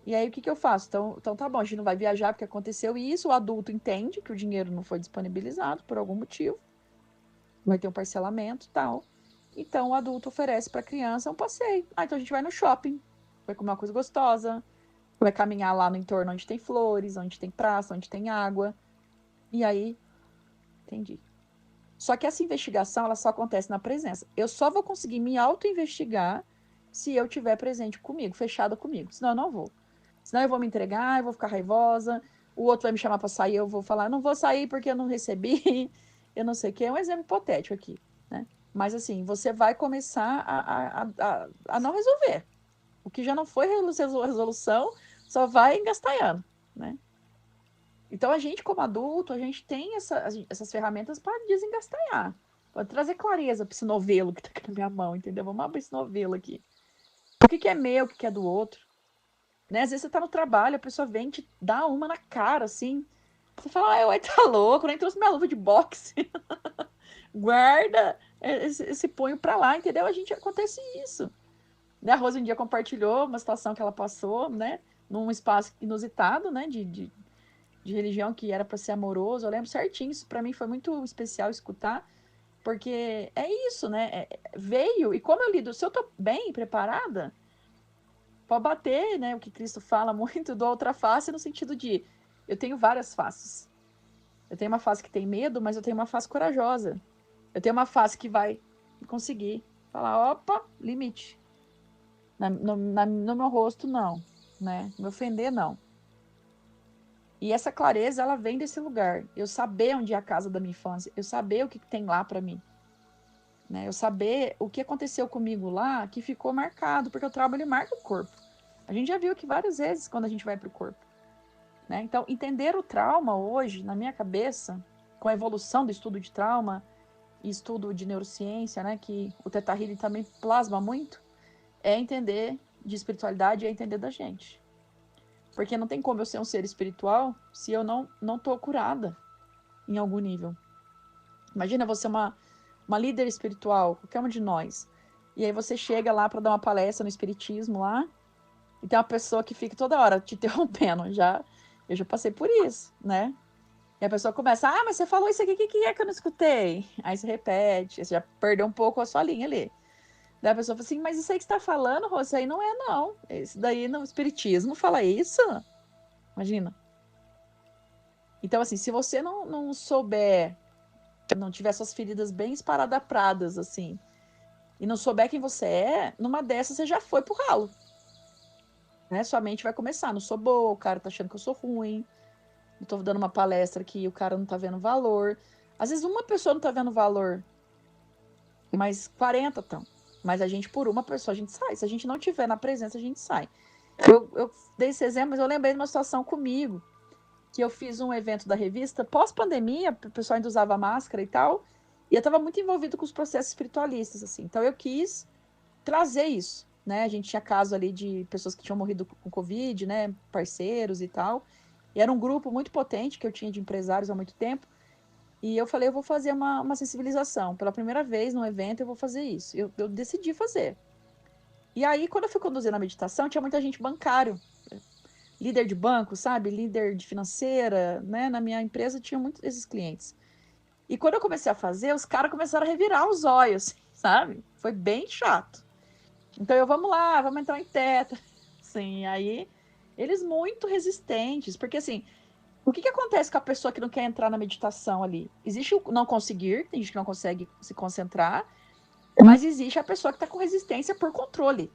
E aí, o que eu faço? Então tá bom, a gente não vai viajar porque aconteceu isso. O adulto entende que o dinheiro não foi disponibilizado por algum motivo. Vai ter um parcelamento e tal. Então, o adulto oferece para a criança um passeio. Então a gente vai no shopping, vai comer uma coisa gostosa, vai caminhar lá no entorno onde tem flores, onde tem praça, onde tem água. E aí, entendi. Só que essa investigação, ela só acontece na presença. Eu só vou conseguir me auto-investigar se eu tiver presente comigo, fechada comigo. Senão eu não vou. Senão eu vou me entregar, eu vou ficar raivosa, o outro vai me chamar para sair, eu vou falar, não vou sair porque eu não recebi, eu não sei o que. É um exemplo hipotético aqui, né? Mas assim, você vai começar a não resolver. O que já não foi resolução, só vai engastanhando, né? Então, a gente, como adulto, a gente tem essas ferramentas para desengastanhar. Pode trazer clareza para esse novelo que está aqui na minha mão, entendeu? Vamos abrir esse novelo aqui. O que é meu, o que é do outro? Né? Às vezes você está no trabalho, a pessoa vem te dá uma na cara, assim. Você fala, ué, tá louco, nem trouxe minha luva de boxe. Guarda esse punho pra lá, entendeu? A gente acontece isso. Né? A Rose um dia compartilhou uma situação que ela passou, né? Num espaço inusitado, né? De religião que era para ser amoroso. Eu lembro certinho, isso para mim foi muito especial escutar, porque é isso, né? Veio, e como eu lido, se eu tô bem preparada, pode bater, né? O que Cristo fala muito do outra face, no sentido de eu tenho várias faces. Eu tenho uma face que tem medo, mas eu tenho uma face corajosa. Eu tenho uma face que vai conseguir falar, opa, limite. No meu rosto, não. Né? Me ofender, não. E essa clareza, ela vem desse lugar. Eu saber onde é a casa da minha infância. Eu saber o que tem lá para mim. Né? Eu saber o que aconteceu comigo lá, que ficou marcado. Porque o trauma, ele marca o corpo. A gente já viu que várias vezes quando a gente vai para o corpo. Né? Então, entender o trauma hoje, na minha cabeça, com a evolução do estudo de trauma e estudo de neurociência, né, que o Theta Healing também plasma muito, é entender de espiritualidade, é entender da gente. Porque não tem como eu ser um ser espiritual se eu não tô curada em algum nível. Imagina você uma líder espiritual, qualquer um de nós. E aí você chega lá para dar uma palestra no espiritismo lá, e tem uma pessoa que fica toda hora te interrompendo. Eu já passei por isso, né? E a pessoa começa, mas você falou isso aqui, o que é que eu não escutei? Aí você repete, você já perdeu um pouco a sua linha ali. Daí a pessoa fala assim, mas isso aí que você tá falando, Rô, isso aí não é não. Isso daí no espiritismo fala isso? Imagina. Então, assim, se você não souber, não tiver suas feridas bem esparadapradas, assim, e não souber quem você é, numa dessas você já foi pro ralo. Né? Sua mente vai começar, não sou boa, o cara tá achando que eu sou ruim, eu tô dando uma palestra que o cara não tá vendo valor. Às vezes uma pessoa não tá vendo valor, mas 40 estão. Mas a gente, por uma pessoa, a gente sai. Se a gente não tiver na presença, a gente sai. Eu dei esse exemplo, mas eu lembrei de uma situação comigo, que eu fiz um evento da revista, pós-pandemia, o pessoal ainda usava máscara e tal, e eu estava muito envolvido com os processos espiritualistas, assim. Então eu quis trazer isso, né? A gente tinha caso ali de pessoas que tinham morrido com Covid, né? Parceiros e tal. E era um grupo muito potente que eu tinha de empresários há muito tempo. E eu falei, eu vou fazer uma sensibilização. Pela primeira vez num evento, eu vou fazer isso. Eu decidi fazer. E aí, quando eu fui conduzir a meditação, tinha muita gente bancário, líder de banco, sabe? Líder de financeira, né? Na minha empresa tinha muitos esses clientes. E quando eu comecei a fazer, os caras começaram a revirar os olhos, sabe? Foi bem chato. Então vamos lá, vamos entrar em teta. Sim, aí eles muito resistentes, porque assim, o que acontece com a pessoa que não quer entrar na meditação ali? Existe o não conseguir, tem gente que não consegue se concentrar, mas existe a pessoa que está com resistência por controle.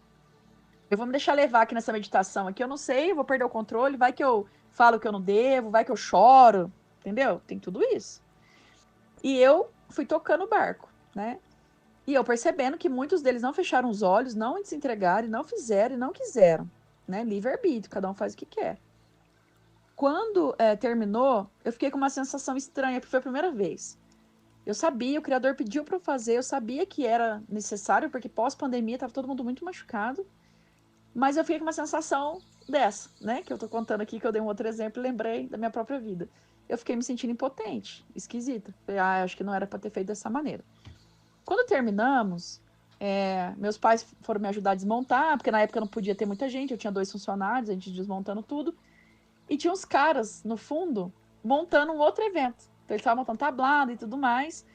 Eu vou me deixar levar aqui nessa meditação aqui, eu não sei, eu vou perder o controle, vai que eu falo que eu não devo, vai que eu choro, entendeu? Tem tudo isso. E eu fui tocando o barco, né? E eu percebendo que muitos deles não fecharam os olhos, não se entregaram, não fizeram e não quiseram, né? Livre-arbítrio, cada um faz o que quer. Quando terminou, eu fiquei com uma sensação estranha, porque foi a primeira vez. Eu sabia, o Criador pediu para eu fazer, eu sabia que era necessário, porque pós-pandemia estava todo mundo muito machucado, mas eu fiquei com uma sensação dessa, né? Que eu tô contando aqui, que eu dei um outro exemplo e lembrei da minha própria vida. Eu fiquei me sentindo impotente, esquisita. Falei, acho que não era para ter feito dessa maneira. Quando terminamos, meus pais foram me ajudar a desmontar, porque na época não podia ter muita gente, eu tinha 2 funcionários, a gente desmontando tudo. E tinha uns caras no fundo montando um outro evento. Então eles estavam montando tablado e tudo mais.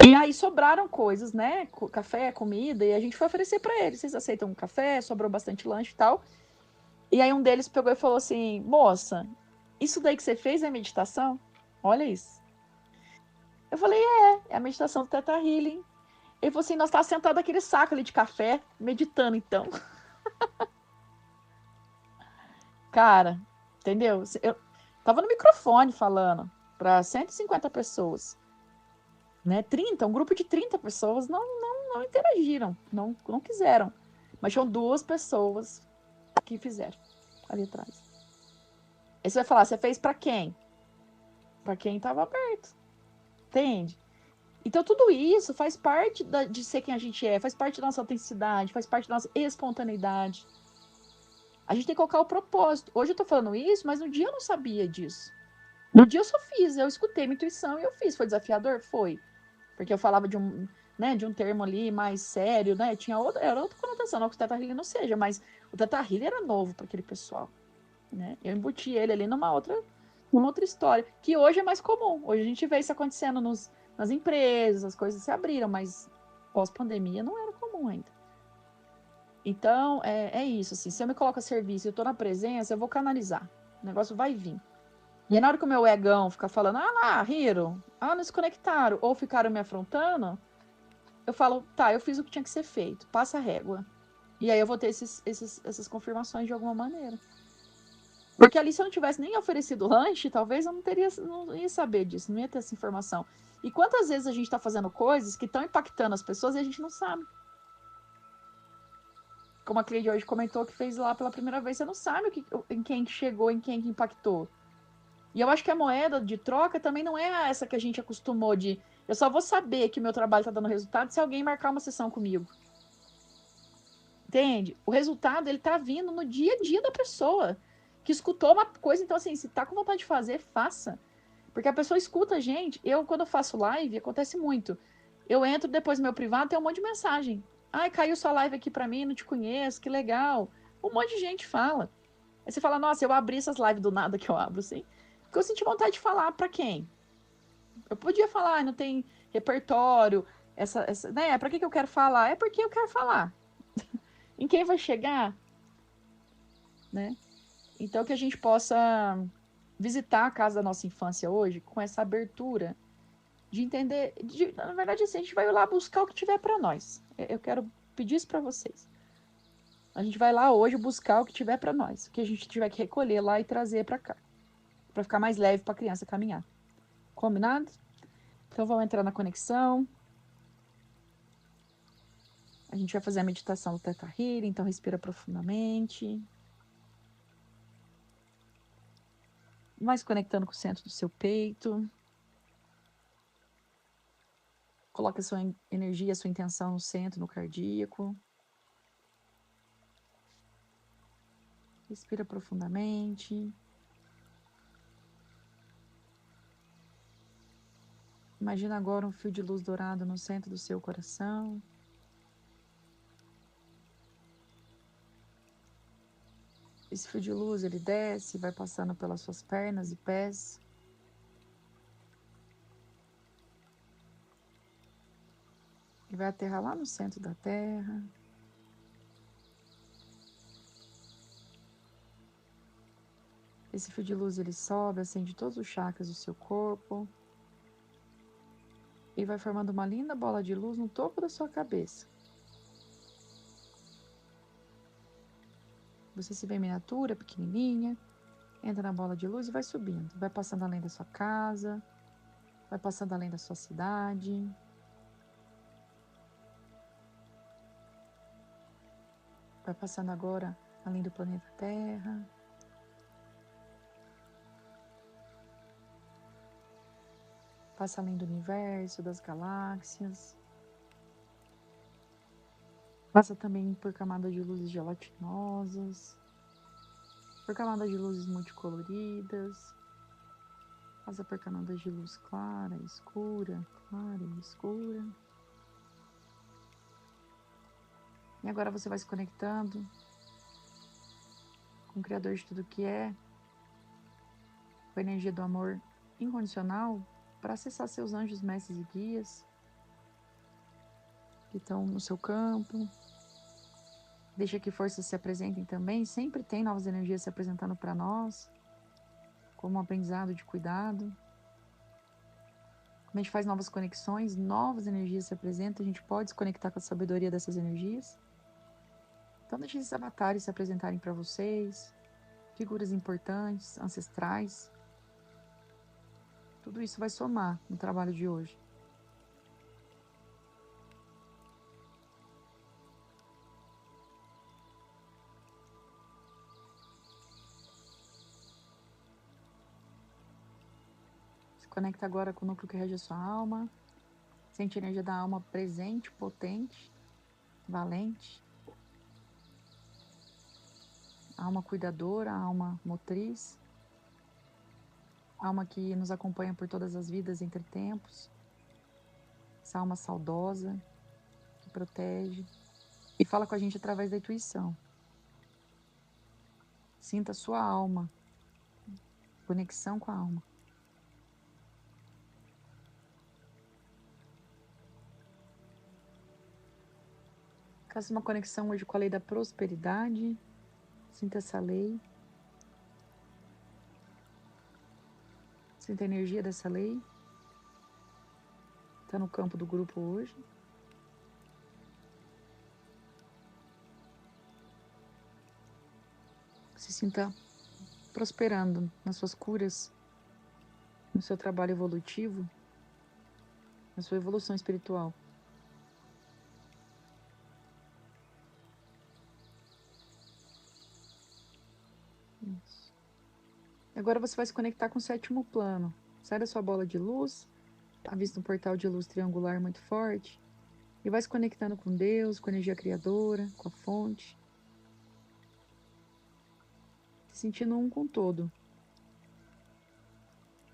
E aí sobraram coisas, né? Café, comida, e a gente foi oferecer para eles. Vocês aceitam um café? Sobrou bastante lanche e tal. E aí um deles pegou e falou assim: moça, isso daí que você fez é meditação? Olha isso. Eu falei: é a meditação do Theta Healing. Ele falou assim: nós estávamos sentados naquele saco ali de café, meditando então. Cara, entendeu? Eu tava no microfone falando para 150 pessoas, né? 30, um grupo de 30 pessoas não interagiram, não quiseram. Mas tinham 2 pessoas que fizeram ali atrás. Aí você vai falar, você fez para quem? Para quem estava aberto. Entende? Então tudo isso faz parte de ser quem a gente é, faz parte da nossa autenticidade, faz parte da nossa espontaneidade. A gente tem que colocar o propósito. Hoje eu tô falando isso, mas no dia eu não sabia disso. No dia eu só fiz, eu escutei minha intuição e eu fiz. Foi desafiador? Foi. Porque eu falava de um termo ali mais sério, né? Era outra conotação, não que o Teta Healing não seja, mas o Teta Healing era novo para aquele pessoal, né? Eu embuti ele ali numa outra história, que hoje é mais comum. Hoje a gente vê isso acontecendo nas empresas, as coisas se abriram, mas pós-pandemia não era comum ainda. Então, é isso, assim, se eu me coloco a serviço e eu tô na presença, eu vou canalizar. O negócio vai vir. E aí, na hora que o meu egão fica falando, ah lá, riram, não se conectaram, ou ficaram me afrontando, eu falo, tá, eu fiz o que tinha que ser feito, passa a régua. E aí eu vou ter essas confirmações de alguma maneira. Porque ali, se eu não tivesse nem oferecido lanche, talvez eu não ia saber disso, não ia ter essa informação. E quantas vezes a gente tá fazendo coisas que estão impactando as pessoas e a gente não sabe? Como a Cleide hoje comentou que fez lá pela primeira vez, você não sabe em quem que chegou, em quem que impactou. E eu acho que a moeda de troca também não é essa que a gente acostumou de eu só vou saber que o meu trabalho está dando resultado se alguém marcar uma sessão comigo. Entende? O resultado ele tá vindo no dia a dia da pessoa que escutou uma coisa. Então, assim, se tá com vontade de fazer, faça. Porque a pessoa escuta a gente. Eu, quando eu faço live, acontece muito. Eu entro depois no meu privado, tem um monte de mensagem. Ai, caiu sua live aqui pra mim, não te conheço, que legal. Um monte de gente fala. Aí você fala, nossa, eu abri essas lives do nada que eu abro, assim. Porque eu senti vontade de falar pra quem? Eu podia falar, não tem repertório, né? Pra que eu quero falar? É porque eu quero falar. Em quem vai chegar, né? Então que a gente possa visitar a casa da nossa infância hoje com essa abertura de entender, na verdade, assim, a gente vai lá buscar o que tiver para nós. Eu quero pedir isso para vocês. A gente vai lá hoje buscar o que tiver para nós, o que a gente tiver que recolher lá e trazer para cá, para ficar mais leve para a criança caminhar. Combinado? Então vamos entrar na conexão. A gente vai fazer a meditação do Theta Healing, então respira profundamente. Vai se conectando com o centro do seu peito. Coloque a sua energia, a sua intenção no centro, no cardíaco. Respira profundamente. Imagina agora um fio de luz dourado no centro do seu coração. Esse fio de luz, ele desce, vai passando pelas suas pernas e pés. E vai aterrar lá no centro da Terra. Esse fio de luz, ele sobe, acende todos os chakras do seu corpo. E vai formando uma linda bola de luz no topo da sua cabeça. Você se vê em miniatura, pequenininha. Entra na bola de luz e vai subindo. Vai passando além da sua casa. Vai passando além da sua cidade. Vai passando agora além do planeta Terra. Passa além do universo, das galáxias. Passa também por camadas de luzes gelatinosas. Por camadas de luzes multicoloridas. Passa por camadas de luz clara, escura, clara e escura. E agora você vai se conectando com o Criador de tudo que é, com a energia do amor incondicional, para acessar seus anjos, mestres e guias que estão no seu campo. Deixa que forças se apresentem também. Sempre tem novas energias se apresentando para nós, como um aprendizado de cuidado. Quando a gente faz novas conexões, novas energias se apresentam, a gente pode se conectar com a sabedoria dessas energias. Então deixe esses avatares se apresentarem para vocês, figuras importantes, ancestrais. Tudo isso vai somar no trabalho de hoje. Se conecta agora com o núcleo que rege a sua alma. Sente a energia da alma presente, potente, valente. A alma cuidadora, a alma motriz. alma que nos acompanha por todas as vidas entre tempos, essa alma saudosa que protege e fala com a gente através da intuição. Sinta a sua alma, conexão com a alma. Faça uma conexão hoje com a lei da prosperidade. Sinta essa lei. Sinta a energia dessa lei. Está no campo do grupo hoje. Se sinta prosperando nas suas curas, no seu trabalho evolutivo, na sua evolução espiritual. Isso. Agora você vai se conectar com o 7º plano. Sai da sua bola de luz, avista um portal de luz triangular muito forte, e vai se conectando com Deus, com a energia criadora, com a fonte. Se sentindo um com todo.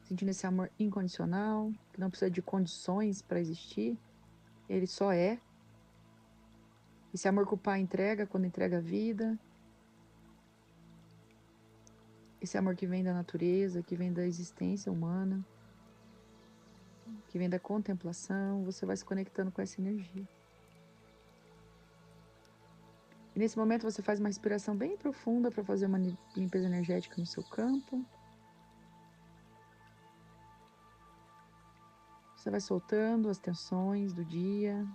Sentindo esse amor incondicional, que não precisa de condições para existir, ele só é. Esse amor que o Pai entrega quando entrega a vida. Esse amor que vem da natureza, que vem da existência humana, que vem da contemplação, você vai se conectando com essa energia. E nesse momento você faz uma respiração bem profunda para fazer uma limpeza energética no seu campo. Você vai soltando as tensões do dia,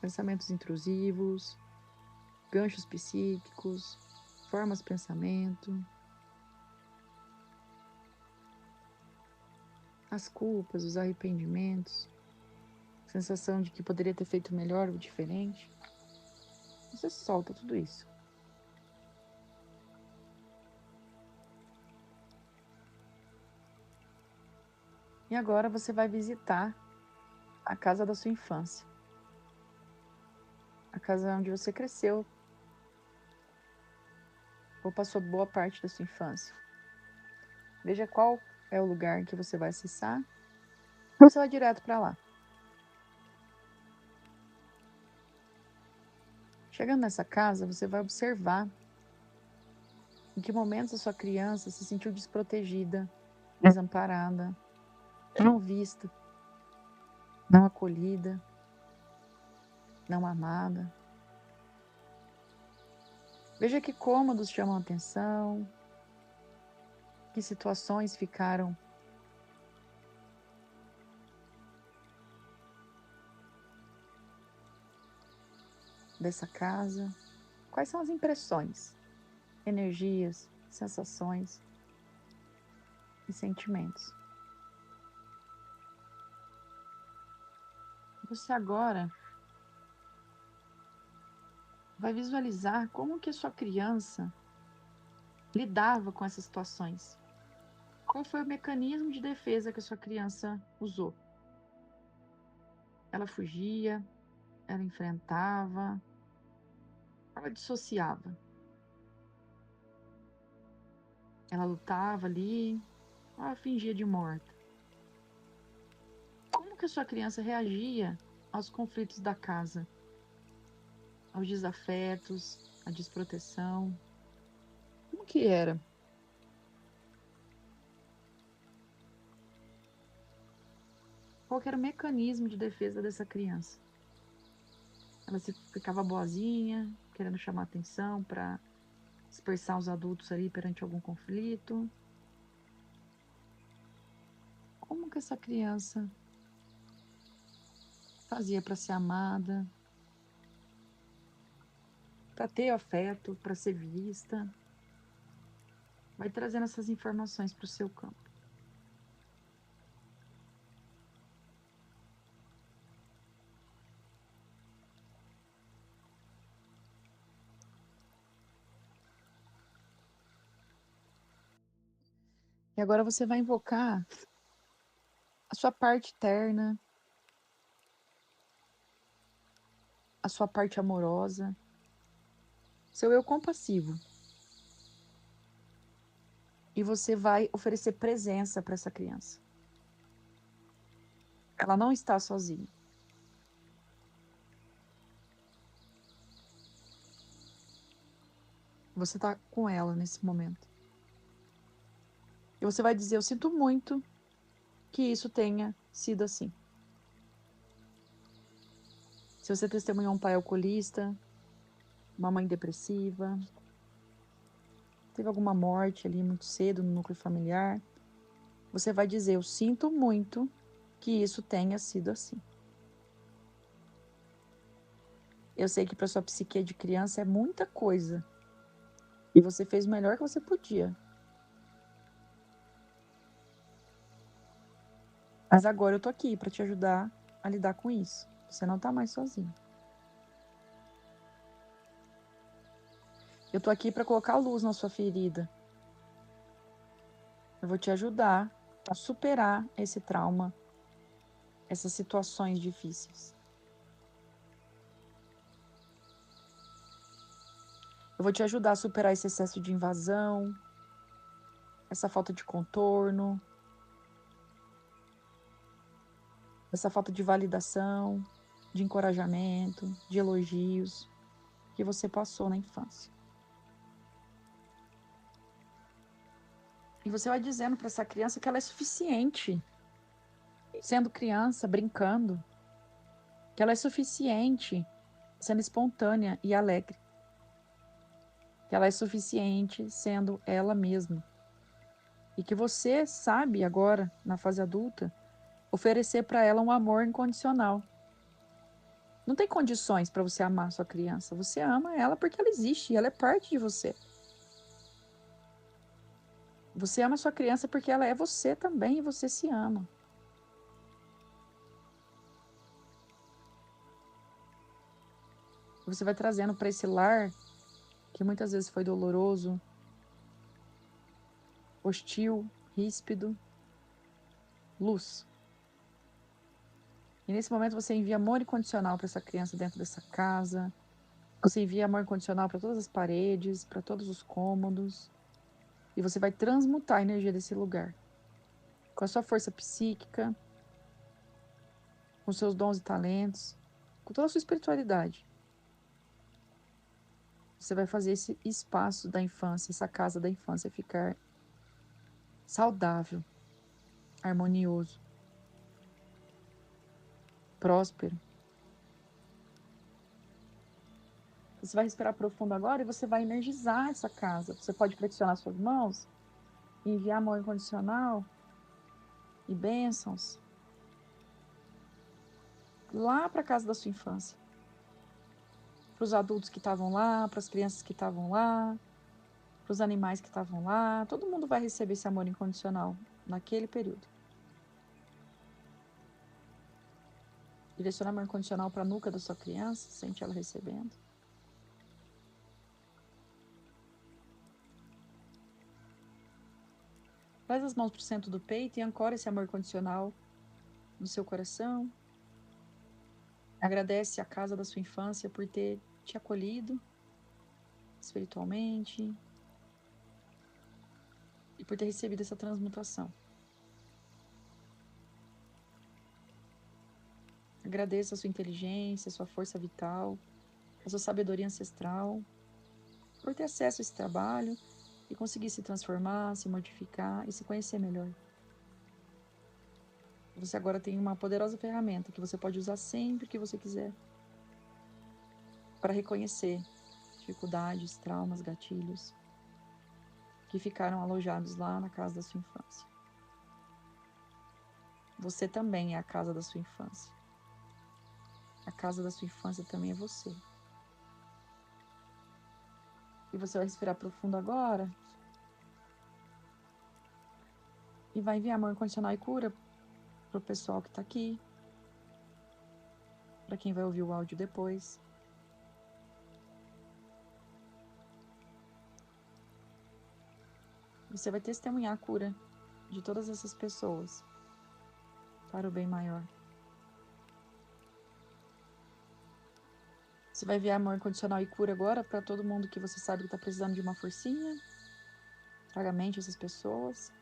pensamentos intrusivos, ganchos psíquicos, formas de pensamento, as culpas, os arrependimentos, sensação de que poderia ter feito melhor ou diferente. Você solta tudo isso. E agora você vai visitar a casa da sua infância. A casa onde você cresceu ou passou boa parte da sua infância. Veja qual é o lugar que você vai acessar e você vai direto para lá. Chegando nessa casa, você vai observar em que momentos a sua criança se sentiu desprotegida, desamparada, não vista, não acolhida, não amada. Veja que cômodos chamam a atenção, que situações ficaram dessa casa. Quais são as impressões, energias, sensações e sentimentos? Você agora vai visualizar como que a sua criança lidava com essas situações. Qual foi o mecanismo de defesa que a sua criança usou? Ela fugia, ela enfrentava, ela dissociava. Ela lutava ali, ela fingia de morta. Como que a sua criança reagia aos conflitos da casa? Aos desafetos, à desproteção? Como que era? Qual que era o mecanismo de defesa dessa criança? Ela ficava boazinha, querendo chamar atenção para dispersar os adultos ali perante algum conflito? Como que essa criança fazia para ser amada, para ter afeto, para ser vista? Vai trazendo essas informações para o seu campo. E agora você vai invocar a sua parte terna, a sua parte amorosa, seu eu compassivo. E você vai oferecer presença para essa criança. Ela não está sozinha. Você está com ela nesse momento. E você vai dizer: eu sinto muito que isso tenha sido assim. Se você testemunhou um pai alcoolista, uma mãe depressiva, teve alguma morte ali muito cedo no núcleo familiar, você vai dizer: eu sinto muito que isso tenha sido assim. Eu sei que para sua psique de criança é muita coisa. E você fez o melhor que você podia. Mas agora eu tô aqui para te ajudar a lidar com isso. Você não tá mais sozinho. Eu tô aqui para colocar luz na sua ferida. Eu vou te ajudar a superar esse trauma, essas situações difíceis. Eu vou te ajudar a superar esse excesso de invasão, essa falta de contorno, essa falta de validação, de encorajamento, de elogios que você passou na infância. E você vai dizendo para essa criança que ela é suficiente, sendo criança, brincando, que ela é suficiente, sendo espontânea e alegre, que ela é suficiente sendo ela mesma. E que você sabe agora, na fase adulta, oferecer para ela um amor incondicional. Não tem condições para você amar sua criança. Você ama ela porque ela existe, ela é parte de você. Você ama sua criança porque ela é você também e você se ama. Você vai trazendo para esse lar, que muitas vezes foi doloroso, hostil, ríspido, luz. E nesse momento você envia amor incondicional para essa criança dentro dessa casa. Você envia amor incondicional para todas as paredes, para todos os cômodos. E você vai transmutar a energia desse lugar. Com a sua força psíquica, com seus dons e talentos, com toda a sua espiritualidade. Você vai fazer esse espaço da infância, essa casa da infância ficar saudável, harmonioso, próspero. Você vai respirar profundo agora e você vai energizar essa casa. Você pode flexionar suas mãos e enviar amor incondicional e bênçãos lá para a casa da sua infância. Para os adultos que estavam lá, para as crianças que estavam lá, para os animais que estavam lá. Todo mundo vai receber esse amor incondicional naquele período. Direciona amor incondicional para a nuca da sua criança, sente ela recebendo. Traz as mãos para o centro do peito e ancora esse amor incondicional no seu coração. Agradece a casa da sua infância por ter te acolhido espiritualmente e por ter recebido essa transmutação. Agradeça a sua inteligência, a sua força vital, a sua sabedoria ancestral, por ter acesso a esse trabalho e conseguir se transformar, se modificar e se conhecer melhor. Você agora tem uma poderosa ferramenta que você pode usar sempre que você quiser para reconhecer dificuldades, traumas, gatilhos que ficaram alojados lá na casa da sua infância. Você também é a casa da sua infância. A casa da sua infância também é você. E você vai respirar profundo agora. E vai enviar amor incondicional e cura para o pessoal que está aqui. Para quem vai ouvir o áudio depois. Você vai testemunhar a cura de todas essas pessoas. Para o bem maior. Você vai enviar amor incondicional e cura agora para todo mundo que você sabe que está precisando de uma forcinha. Traga a mente essas pessoas.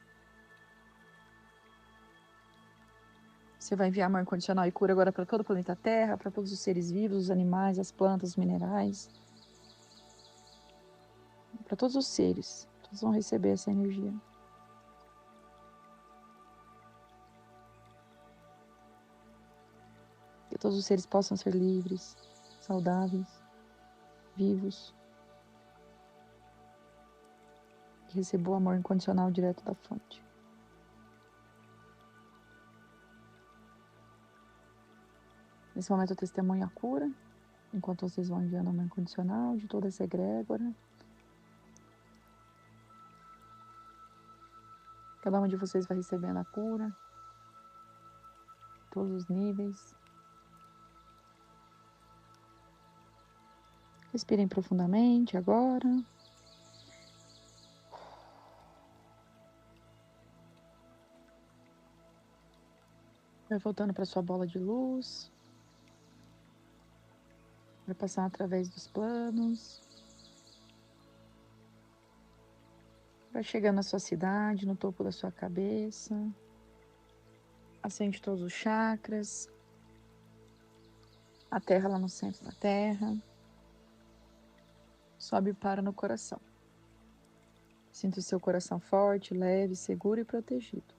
Você vai enviar amor incondicional e cura agora para todo o planeta Terra, para todos os seres vivos, os animais, as plantas, os minerais. Para todos os seres. Todos vão receber essa energia. Que todos os seres possam ser livres, saudáveis, vivos. Que recebam o amor incondicional direto da fonte. Nesse momento eu testemunho a cura, enquanto vocês vão enviando amor incondicional de toda essa egrégora. Cada um de vocês vai recebendo a cura, todos os níveis. Respirem profundamente agora. Vai voltando para sua bola de luz. Vai passar através dos planos. Vai chegando na sua cidade, no topo da sua cabeça. Acende todos os chakras. A terra lá no centro da terra. Sobe e para no coração. Sinta o seu coração forte, leve, seguro e protegido.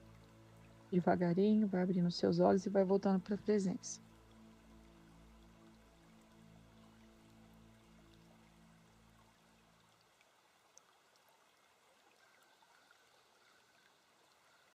Devagarinho, vai abrindo seus olhos e vai voltando para a presença.